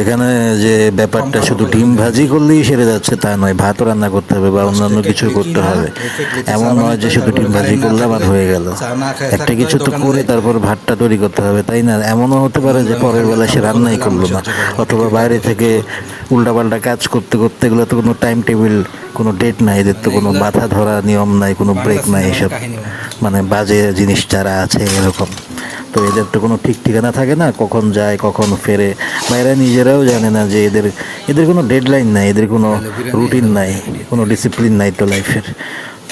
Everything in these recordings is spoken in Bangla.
এখানে যে ব্যাপারটা শুধু ডিম ভাজি করলেই সেরে যাচ্ছে তা নয়, ভাতও রান্না করতে হবে বা অন্যান্য কিছু করতে হবে। এমন নয় যে শুধু ডিম ভাজি করলাম আর হয়ে গেল, একটা কিছু তো করে তারপর ভাতটা তৈরি করতে হবে, তাই না? এমনও হতে পারে যে পরের বেলা সে রান্নাই করলো না, অথবা বাইরে থেকে উল্টাপাল্টা কাজ করতে করতে, এগুলো তো কোনো টাইম টেবিল, কোনো ডেট নাই, এদের তো কোনো বাধা ধরা নিয়ম নাই, কোনো ব্রেক নাই, এসব মানে বাজে জিনিস যারা আছে এরকম। তো এদের তো কোনো ঠিক ঠিকানা থাকে না, কখন যায় কখন ফেরে, বা এরা নিজেরাও জানে না যে এদের এদের কোনো ডেডলাইন নাই, এদের কোনো রুটিন নাই, কোনো ডিসিপ্লিন নাই তো লাইফের।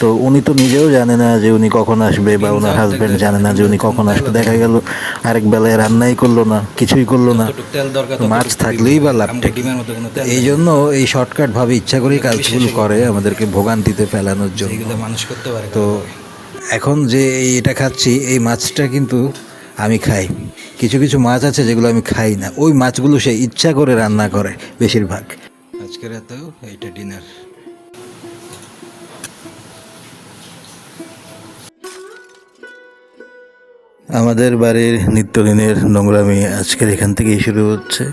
তো উনি তো নিজেও জানে না যে উনি কখন আসবে, বা ওনার হাজব্যান্ড জানে না যে উনি কখন আসবে। দেখা গেল আরেক বেলায় রান্নাই করলো না, কিছুই করলো না, মাছ থাকলেই বা লাভটা কি? এই জন্য এই শর্টকাট ভাবে ইচ্ছা করেই কাজগুলো করে আমাদেরকে ভোগান্তিতে ফেলানোর জন্য। তো এখন যে এটা খাচ্ছি, এই মাছটা কিন্তু আমি খাই। কিছু কিছু মাছ আছে যেগুলো আমি খাই না, ওই মাছগুলো সে ইচ্ছা করে রান্না করে বেশিরভাগ। আজকে রাতেও এইটা ডিনার। আমাদের বাড়ির নিত্যদিনের নোংরামি আজকের এখান থেকেই শুরু হচ্ছে।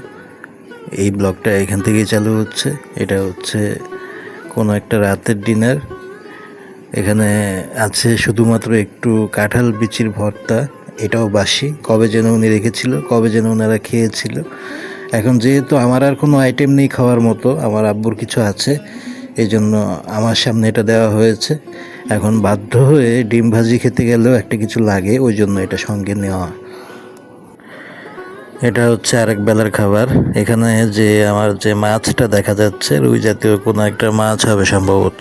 এই ব্লগটা এখান থেকেই চালু হচ্ছে। এটা হচ্ছে কোনো একটা রাতের ডিনার। এখানে আছে শুধুমাত্র একটু কাঁঠাল বিচির ভর্তা, এটাও বাসি, কবে যেন উনি রেখেছিল, কবে যেন ওনারা খেয়েছিল। এখন যেহেতু আমার আর কোনো আইটেম নেই খাওয়ার মতো, আমার আব্বুর কিছু আছে, এই জন্য আমার সামনে এটা দেওয়া হয়েছে। এখন বাধ্য হয়ে ডিম ভাজি খেতে গেলেও একটা কিছু লাগে, ওই জন্য এটা সঙ্গে নেওয়া। এটা হচ্ছে আরেক বেলার খাবার। এখানে যে আমার যে মাছটা দেখা যাচ্ছে, রুই জাতীয় কোনো একটা মাছ হবে সম্ভবত।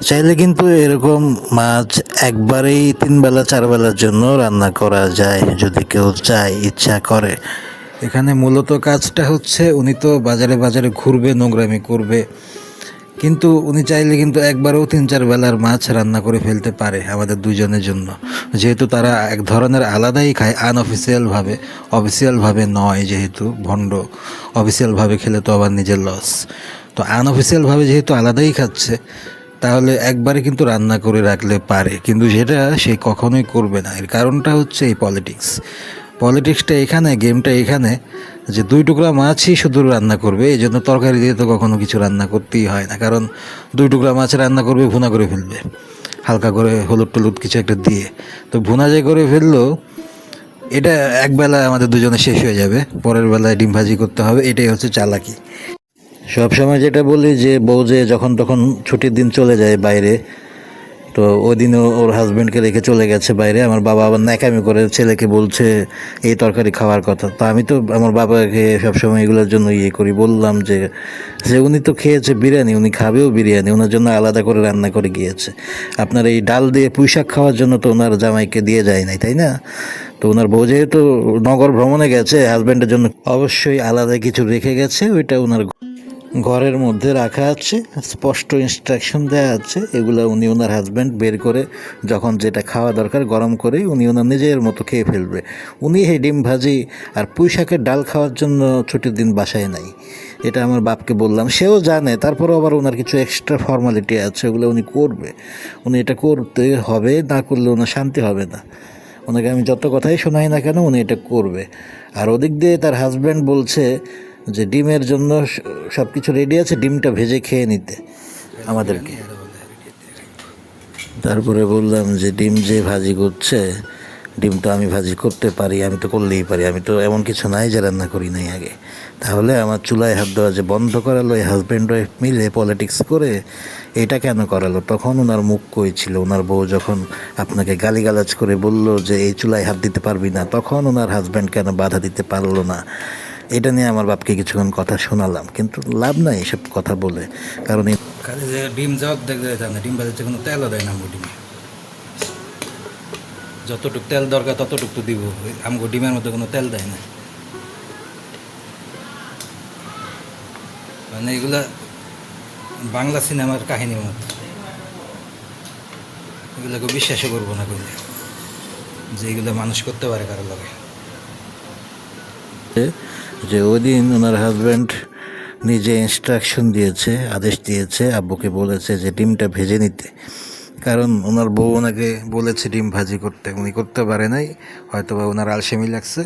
চাইলে কিন্তু এরকম মাছ একবারেই 3 বেলা 4 বেলার জন্য রান্না করা যায়, যদি কেউ চায়, ইচ্ছা করে। এখানে মূলত কাজটা হচ্ছে, উনি তো বাজারে বাজারে ঘুরবে, নোংরামি করবে, কিন্তু উনি চাইলে কিন্তু একবারও 3-4 বেলার মাছ রান্না করে ফেলতে পারে আমাদের দুজনের জন্য। যেহেতু তারা এক ধরনের আলাদাই খায় আনঅফিসিয়ালভাবে, অফিসিয়ালভাবে নয়, যেহেতু ভণ্ড। অফিসিয়ালভাবে খেলে তো আবার নিজের লস। তো আনঅফিসিয়ালভাবে যেহেতু আলাদাই খাচ্ছে, তাহলে একবারে কিন্তু রান্না করে রাখলে পারে, কিন্তু সেটা সে কখনোই করবে না। এর কারণটা হচ্ছে এই পলিটিক্সটা এখানে, গেমটা এখানে, যে 2 টুকরা মাছই শুধু রান্না করবে। এই জন্য তরকারি দিয়ে তো কখনো কিছু রান্না করতেই হয় না, কারণ 2 টুকরা মাছ রান্না করবে, ভুনা করে ফেলবে হালকা করে হলুদ টলুদ কিছু একটা দিয়ে। তো ভুনা যে করে ফেললো, এটা একবেলা আমাদের দুজনে শেষ হয়ে যাবে, পরের বেলায় ডিম ভাজি করতে হবে। এটাই হচ্ছে চালাকি। সবসময় যেটা বলি যে বউ যে যখন তখন ছুটির দিন চলে যায় বাইরে, তো ওই দিনও ওর হাজব্যান্ডকে রেখে চলে গেছে বাইরে। আমার বাবা আবার ন্যাকামি করে ছেলেকে বলছে এই তরকারি খাওয়ার কথা। তো আমি তো আমার বাবাকে সবসময় এগুলোর জন্য করি, বললাম যে যে উনি তো খেয়েছে বিরিয়ানি, উনি খাবেও বিরিয়ানি, ওনার জন্য আলাদা করে রান্না করে গিয়েছে। আপনার এই ডাল দিয়ে পুঁই শাক খাওয়ার জন্য তো ওনার জামাইকে দিয়ে যায় নাই, তাই না? তো ওনার বউ যেহেতু নগর ভ্রমণে গেছে, হাজব্যান্ডের জন্য অবশ্যই আলাদা কিছু রেখে গেছে, ওইটা ওনার ঘরের মধ্যে রাখা আছে, স্পষ্ট ইনস্ট্রাকশন দেওয়া আছে। এগুলো উনি ওনার হাজব্যান্ড বের করে যখন যেটা খাওয়া দরকার গরম করে উনি ওনার নিজের মতো খেয়ে ফেলবে। উনি এই ডিম ভাজি আর পুঁই শাকের ডাল খাওয়ার জন্য ছুটির দিন বাসায় নাই। এটা আমার বাপকে বললাম, সেও জানে, তারপরেও আবার ওনার কিছু এক্সট্রা ফর্মালিটি আছে, ওগুলো উনি করবে। উনি এটা করতে হবে, না করলে ওনার শান্তি হবে না। ওনাকে আমি যত কথাই শোনাই না কেন, উনি এটা করবে। আর ওদিক দিয়ে তার হাজব্যান্ড বলছে যে ডিমের জন্য সব কিছু রেডি আছে, ডিমটা ভেজে খেয়ে নিতে আমাদেরকে। তারপরে বললাম যে ডিম যে ভাজি করছে, ডিম তো আমি ভাজি করতে পারি, আমি তো করলেই পারি, আমি তো এমন কিছু নাই যে রান্না করি নাই আগে। তাহলে আমার চুলায় হাত দেওয়া যে বন্ধ করালো এই হাজব্যান্ড ওয়াইফ মিলে পলিটিক্স করে, এটা কেন করালো? তখন ওনার মুখ কই ছিল? ওনার বউ যখন আপনাকে গালিগালাজ করে বলল যে এই চুলায় হাত দিতে পারবি না, তখন ওনার হাজব্যান্ড কেন বাধা দিতে পারলো না? এটা নিয়ে আমার বাপকে কিছুক্ষণ কথা শোনালাম, কিন্তু লাভ নাই এসব কথা বলে, কারণ খালি যে ডিম যাওয়া দেখতে যেতাম না, ডিম ভাজিতে কোনো তেলও দেয় না আমগো ডিমে। যতটুকু তেল দরকার ততটুকু তো দিব, আমগো ডিমের মধ্যে কোনো তেল দেয় না। মানে এগুলা বাংলা সিনেমার কাহিনীর মতো, এগুলোকে বিশ্বাসও করবো না করলে, যে এগুলো মানুষ করতে পারে কারো লাগে। যে ওই দিন ওনার হাজব্যান্ড নিজে ইনস্ট্রাকশন দিয়েছে, আদেশ দিয়েছে, আব্বুকে বলেছে যে ডিমটা ভেজে নিতে, কারণ ওনার বউ ওনাকে বলেছে ডিম ভাজি করতে, উনি করতে পারে নাই, হয়তো বা ওনার আলসেমি লাগছে,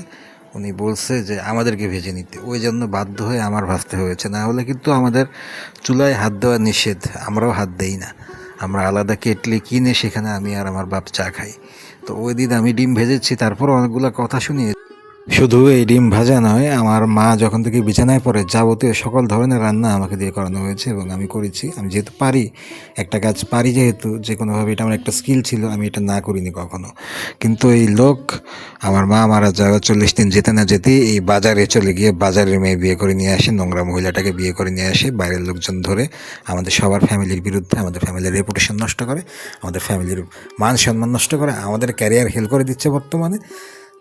উনি বলছে যে আমাদেরকে ভেজে নিতে, ওই জন্য বাধ্য হয়ে আমার ভাজতে হয়েছে, না হলে কিন্তু আমাদের চুলায় হাত দেওয়া নিষেধ, আমরাও হাত দেই না। আমরা আলাদা কেটলি কিনে সেখানে আমি আর আমার বাপ চা খাই। তো ওই দিন আমি ডিম ভেজেছি, তারপর অনেকগুলো কথা শুনিয়ে। শুধু এই ডিম ভাজা নয়, আমার মা যখন থেকে বিছানায় পড়ে যাবতীয় সকল ধরনের রান্না আমাকে দিয়ে করানো হয়েছে এবং আমি করেছি। আমি যেহেতু পারি, একটা কাজ পারি, যেহেতু যে কোনোভাবে এটা আমার একটা স্কিল ছিল, আমি এটা না করিনি কখনো। কিন্তু এই লোক, আমার মা মারা যাওয়া 40 দিন যেতে না যেতেই এই বাজারে চলে গিয়ে বাজারের মেয়ে বিয়ে করে নিয়ে আসে, নোংরা মহিলাটাকে বিয়ে করে নিয়ে আসে বাইরের লোকজন ধরে, আমাদের সবার ফ্যামিলির বিরুদ্ধে, আমাদের ফ্যামিলির রেপুটেশন নষ্ট করে, আমাদের ফ্যামিলির মান সম্মান নষ্ট করে, আমাদের ক্যারিয়ার হেল করে দিচ্ছে বর্তমানে।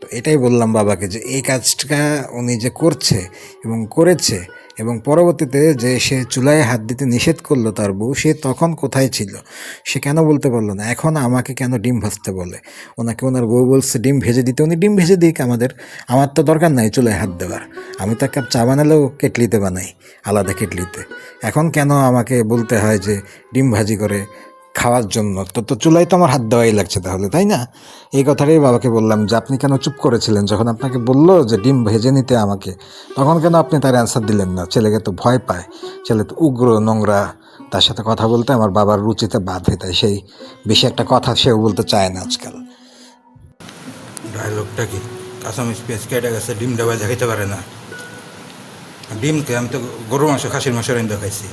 তো এটাই বললাম বাবাকে যে এই কাজটা উনি যে করছে এবং করেছে, এবং পরবর্তীতে যে সে চুলায় হাত দিতে নিষেধ করলো তার বউ, সে তখন কোথায় ছিল? সে কেন বলতে পারলো না? এখন আমাকে কেন ডিম ভাজতে বলে? ওনাকে ওনার বউ বলছে ডিম ভেজে দিতে, উনি ডিম ভেজে দিক, আমার তো দরকার নাই চুলায় হাত দেওয়ার। আমি তো এক কাপ চা বানালেও কেটলিতে বানাই, আলাদা কেটলিতে। এখন কেন আমাকে বলতে হয় যে ডিম ভাজি করে খাওয়ার জন্য? তো চুলায় তো আমার হাত দেওয়াই লাগছে তাহলে, তাই না? এই কথাটাই বাবাকে বললাম যে আপনি কেন চুপ করেছিলেন যখন আপনাকে বললো যে ডিম ভেজে নিতে আমাকে? তখন কেন আপনি তার অ্যান্সার দিলেন না? ছেলেকে তো ভয় পায়, ছেলে তো উগ্র, নোংরা, তার সাথে কথা বলতে আমার বাবার রুচিতে বাধে, তাই সেই বেশি একটা কথা সেও বলতে চায় না আজকাল। ডায়লগটা কি? কাঁচামরিচ পেঁয়াজ কেটে গেছে, ডিম ডাবাই দেখাইতে পারে না। ডিমকে আমি তো গরু মাংস, খাসির মাংস রান্দা খাইছি,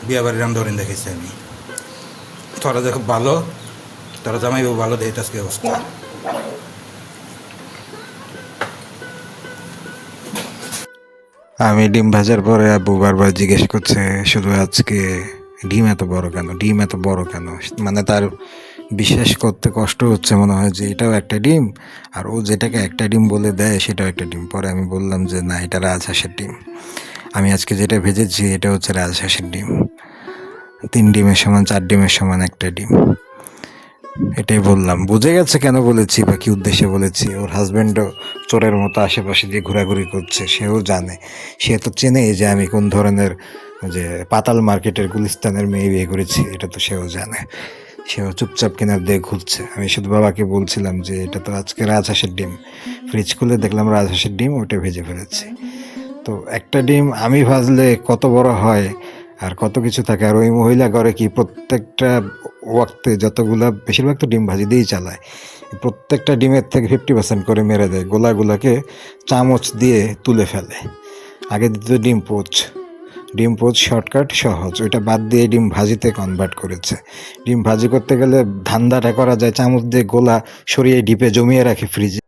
বিয়া বাড়ির রান্দা রান্দা খাইছি আমি। তোরা দেখো ভালো, তোরা জামাইবাবু ভালো, দেয় আজকে অবস্থা। আমি ডিম ভাজার পরে আব্বু বারবার জিজ্ঞেস করছে শুধু আজকে, ডিম এত বড় কেন, ডিম এত বড় কেন? মানে তার বিশ্বাস করতে কষ্ট হচ্ছে মনে হয় যে এটাও একটা ডিম, আর ও যেটাকে একটা ডিম বলে দেয় সেটাও একটা ডিম। পরে আমি বললাম যে না, এটা রাজহাঁসের ডিম। আমি আজকে যেটা ভেজেছি এটা হচ্ছে রাজহাঁসের ডিম। 3 ডিমের সমান, 4 ডিমের সমান একটা ডিম। এটাই বললাম। বুঝে গেছে কেন বলেছি বা কী উদ্দেশ্যে বলেছি। ওর হাজব্যান্ডও চোরের মতো আশেপাশে দিয়ে ঘোরাঘুরি করছে, সেও জানে। সে তো চেনেই যে আমি কোন ধরনের, যে পাতাল মার্কেটের গুলিস্তানের মেয়ে বিয়ে করেছি, এটা তো সেও জানে। সেও চুপচাপ কেনার দিয়ে ঘুরছে। আমি শুধু বাবাকে বলছিলাম যে এটা তো আজকে রাজহাঁসের ডিম। ফ্রিজ খুলে দেখলাম রাজহাঁসের ডিম, ওটা ভেজে ফেলেছি। তো একটা ডিম আমি ভাজলে কত বড় হয় আর কত কিছু থাকে। আর ওই মহিলা করে কি, প্রত্যেকটা ওয়াক্তে যতগুলা, বেশিরভাগ তো ডিম ভাজি দিয়েই চালায়, প্রত্যেকটা ডিমের থেকে 50% করে মেরে দেয়, গোলাগুলাকে চামচ দিয়ে তুলে ফেলে। আগে দিত ডিম পোচ শর্টকাট, সহজ, ওইটা বাদ দিয়ে ডিম ভাজিতে কনভার্ট করেছে। ডিম ভাজি করতে গেলে ধান্দাটা করা যায় চামচ দিয়ে গোলা সরিয়ে ডিপে জমিয়ে রাখে ফ্রিজে।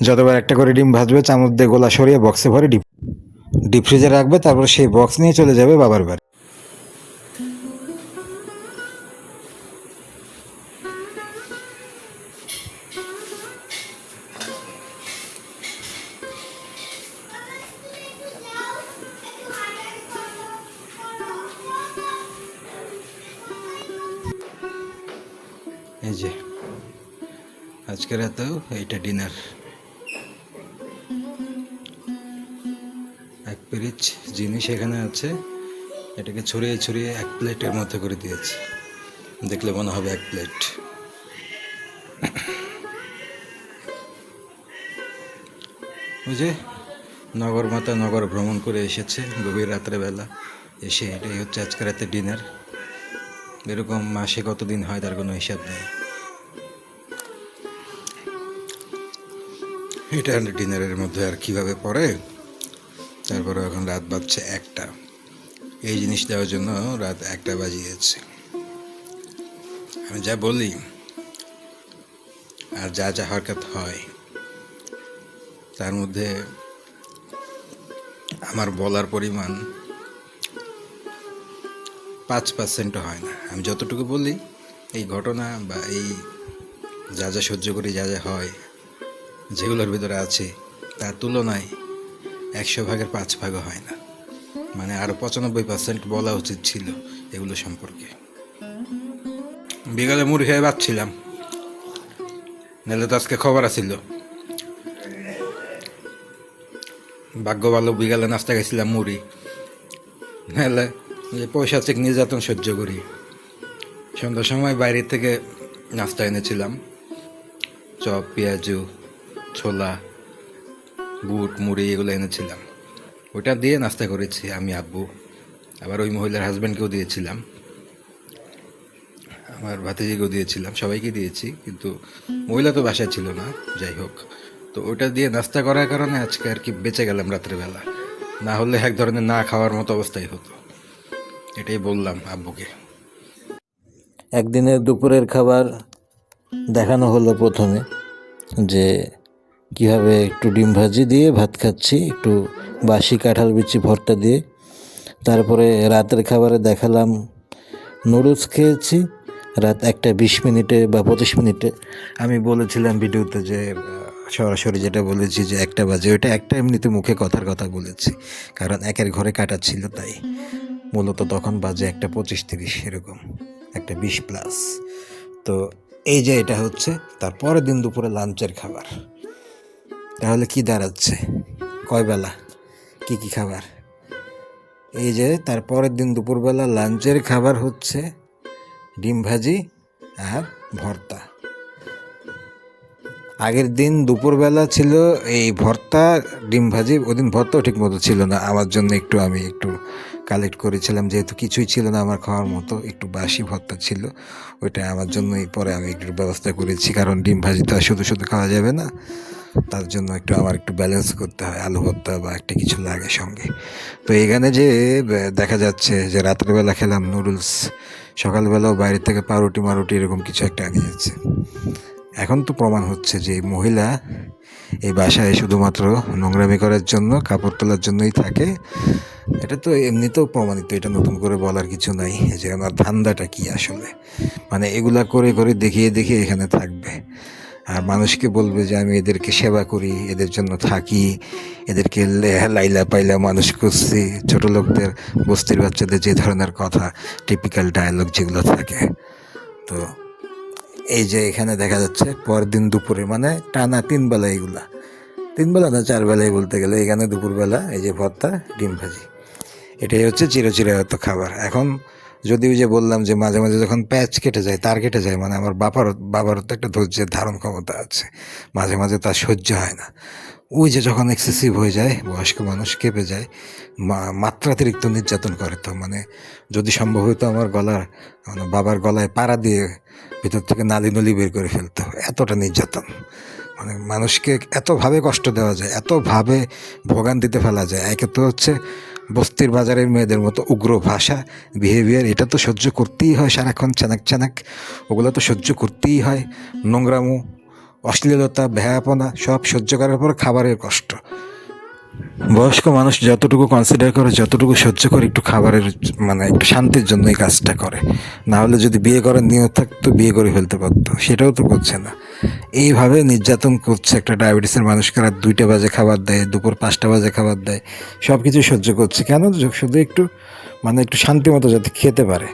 যতবার একটা করে ডিম ভাজবে চামচ দিয়ে গোলা সরিয়ে বক্সে ভরে ডিপ ফ্রিজে রাখবে, তারপর সেই বক্স নিয়ে চলে যাবে বাবার বাড়ি। এই যে আজকে রাতেও এইটা ডিনার। এক পিরিচ জিনিস এখানে আছে, এটাকে ছড়িয়ে ছড়িয়ে এক প্লেটের মতো করে দিয়েছে, দেখলে মনে হবে এক প্লেট। ওই যে নগর মাতা নগর ভ্রমণ করে এসেছে গভীর রাত্রেবেলা, এসে এটাই হচ্ছে আজকে রাতে ডিনার। এরকম মাসে কতদিন হয় তার কোনো হিসাব নেই। এটা ডিনারের মধ্যে আর কিভাবে পড়ে। তারপরে এখন রাত বাজছে 1টা, এই জিনিস দেওয়ার জন্য রাত 1টা বাজিয়েছে। আমি যা বলি আর যা যা হরকত হয় তার মধ্যে আমার বলার পরিমাণ 5%ও হয় না। আমি যতটুকু বলি এই ঘটনা বা এই যা যা সহ্য করি, যা যা হয়, যেগুলোর ভিতরে আছে, তার তুলনায় 100 ভাগের 5 ভাগও হয় না। মানে আরও 95% বলা উচিত ছিল এগুলো সম্পর্কে। বিকালে মুড়ি খেয়ে ভাবছিলাম, নাহলে তো আজকে খবর আছিল। ভাগ্য ভালো বিকালে নাস্তা খাইছিলাম মুড়ি, নাহলে যে পয়সা চেক নির্যাতন সহ্য করি। সন্ধ্যার সময় বাইরে থেকে নাস্তা এনেছিলাম, চপ, পেঁয়াজু, ছোলা, বুট মুড়ি এগুলো এনেছিলাম, ওটা দিয়ে নাস্তা করেছি আমি, আব্বু, আবার ওই মহিলার হাজব্যান্ডকেও দিয়েছিলাম, আমার ভাতিজিকেও দিয়েছিলাম, সবাইকে দিয়েছি। কিন্তু মহিলা তো বাসায় ছিল না, যাই হোক। তো ওটা দিয়ে নাস্তা করার কারণে আজকে আর কি বেঁচে গেলাম রাত্রেবেলা, না হলে এক ধরনের না খাওয়ার মতো অবস্থাই হতো। এটাই বললাম আব্বুকে। একদিনের দুপুরের খাবার দেখানো হলো প্রথমে, যে কীভাবে একটু ডিম ভাজি দিয়ে ভাত খাচ্ছি, একটু বাসি কাঁঠাল বিচি ভর্তা দিয়ে। তারপরে রাতের খাবারে দেখালাম নুডলস খেয়েছি রাত 1:20 বা 25 আমি বলেছিলাম ভিডিওতে যে সরাসরি যেটা বলেছি যে 1টা বাজে, ওইটা একটা এমনিতে মুখে কথার কথা বলেছি, কারণ একের ঘরে কাটা ছিল, তাই মূলত তখন বাজে 1:25-30 এরকম, 1:20+। তো এই যে এটা হচ্ছে তার পরের দিন দুপুরে লাঞ্চের খাবার। তাহলে কি দাঁড়াচ্ছে, কয় বেলা কি কি খাবার? এই যে তার পরের দিন দুপুরবেলা লাঞ্চের খাবার হচ্ছে ডিম ভাজি আর ভর্তা। আগের দিন দুপুরবেলা ছিল এই ভর্তা ডিম ভাজি, ওদিন ভর্তাও ঠিক মতো ছিল না আমার জন্য, আমি একটু কালেক্ট করেছিলাম, যেহেতু কিছুই ছিল না আমার খাওয়ার মতো, একটু বাসি ভর্তা ছিল, ওইটা আমার জন্যই পরে আমি একটু ব্যবস্থা করেছি, কারণ ডিম ভাজি তো আর শুধু শুধু খাওয়া যাবে না, তার জন্য আমার একটু ব্যালেন্স করতে হয়, আলু ভর্তা বা একটা কিছু লাগে সঙ্গে। তো এখানে যে দেখা যাচ্ছে যে রাত্রেবেলা খেলাম নুডলস, সকালবেলাও বাইরে থেকে পাউরুটি মারুটি এরকম কিছু একটা আনিয়েছে। এখন তো প্রমাণ হচ্ছে যে এই মহিলা এই বাসায় শুধুমাত্র নোংরামি করার জন্য, কাপড় তোলার জন্যই থাকে। এটা তো এমনিতেও প্রমাণিত, এটা নতুন করে বলার কিছু নাই যে আমার ধান্দাটা কি আসলে, মানে এগুলা করে করে দেখিয়ে দেখিয়ে এখানে থাকবে আর মানুষকে বলবে যে আমি এদেরকে সেবা করি, এদের জন্য থাকি, এদেরকে লাইলা পাইলা মানুষ করছি। ছোট লোকদের, বস্তির বাচ্চাদের যে ধরনের কথা, টিপিক্যাল ডায়ালগ যেগুলো থাকে। তো এই যে এখানে দেখা যাচ্ছে পরের দিন দুপুরে, মানে টানা 3 বেলা, এগুলা 3 বেলা না 4 বেলায় বলতে গেলে, এখানে দুপুরবেলা এই যে ভর্তা ডিম ভাজি, এটাই হচ্ছে চিরচিরায়ত খাবার। এখন যদি ওই যে বললাম যে মাঝে মাঝে যখন প্যাচ কেটে যায়, তার কেটে যায়, মানে আমার বাবারও তো একটা ধৈর্যের ধারণ ক্ষমতা আছে, মাঝে মাঝে তার সহ্য হয় না। ওই যে যখন এক্সেসিভ হয়ে যায়, বয়স্ক মানুষ কেঁপে যায়, মাত্রাতিরিক্ত নির্যাতন করে, তো মানে যদি সম্ভব হতো আমার মানে বাবার গলায় পাড়া দিয়ে ভিতর থেকে নালি নলি বের করে ফেলতে হবে, এতটা নির্যাতন। মানে মানুষকে এতভাবে কষ্ট দেওয়া যায়, এতভাবে ভোগান্তিতে ফেলা যায়। একে তো হচ্ছে বস্তির বাজারের মেয়েদের মতো উগ্র ভাষা, বিহেভিয়ার, এটা তো সহ্য করতেই হয়, সারাক্ষণ চানাক চানাক, ওগুলো তো সহ্য করতেই হয়। নোংরামো, অশ্লীলতা, ভ্যাপনা সব সহ্য করার পর খাবারের কষ্ট। বয়স্ক মানুষ যতটুকু কনসিডার করে, যতটুকু সহ্য করে, একটু খাবারের মানে একটু শান্তির জন্য এই কাজটা করে। না হলে যদি বিয়ে করার নিয়ত থাকতো বিয়ে করে ফেলতে পারতো, সেটাও তো করছে না। এইভাবে নির্যাতন করছে একটা ডায়াবেটিসের মানুষকে, রাত 2টা বাজে খাবার দেয়, দুপুর 5টা বাজে খাবার দেয়, সব কিছু সহ্য করছে কেন? শুধু একটু মানে একটু শান্তি মতো যাতে খেতে পারে।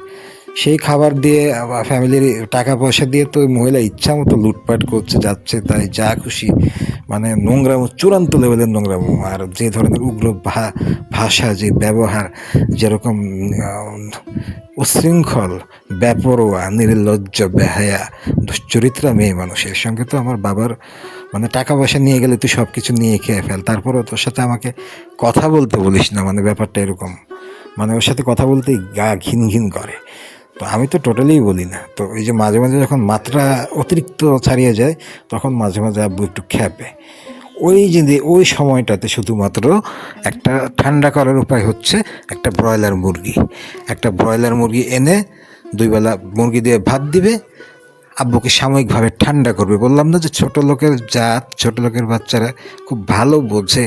সেই খাবার দিয়ে ফ্যামিলির টাকা পয়সা দিয়ে তো মহিলা ইচ্ছা মতো লুটপাট করছে, যাচ্ছে তাই যা খুশি, মানে নোংরামো, চূড়ান্ত লেভেলের নোংরামো। আর যে ধরনের উগ্র ভাষা, যে ব্যবহার, যেরকম উচ্ছৃঙ্খল, বেপরোয়া, নির্লজ্জ, বেহায়া, দুশ্চরিত্রা মেয়ে মানুষের সঙ্গে তো আমার বাবার, মানে টাকা পয়সা নিয়ে গেলে তুই সব কিছু নিয়ে খেয়ে ফেল, তারপরেও তোর সাথে আমাকে কথা বলতে বলিস না, মানে ব্যাপারটা এরকম। মানে ওর সাথে কথা বলতেই গা ঘিন ঘিন করে। তো আমি তো টোটালিই বলি না। তো এই যে মাঝে মাঝে যখন মাত্রা অতিরিক্ত ছাড়িয়ে যায়, তখন মাঝে মাঝে আব্বু একটু খ্যাপে। ওই সময়টাতে শুধুমাত্র একটা ঠান্ডা করার উপায় হচ্ছে একটা ব্রয়লার মুরগি এনে 2 বেলা মুরগি দিয়ে ভাত দিবে, আব্বুকে সাময়িকভাবে ঠান্ডা করবে। বললাম না যে ছোট লোকের জাত, ছোট লোকের বাচ্চারা খুব ভালো বোঝে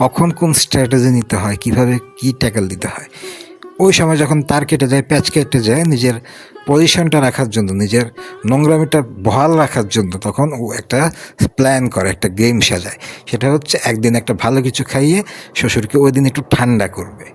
কখন কোন স্ট্র্যাটেজি নিতে হয়, কিভাবে কি ট্যাকেল দিতে হয়। ওই সময় যখন তার কেটে যায়, প্যাচ কেটে যায়, নিজের পজিশনটা রাখার জন্য, নিজের নোংরামিটা বহাল রাখার জন্য, তখন ও একটা প্ল্যান করে, একটা গেম সাজায়। সেটা হচ্ছে একদিন একটা ভালো কিছু খাইয়ে শ্বশুরকে ওই দিন একটু ঠান্ডা করবে।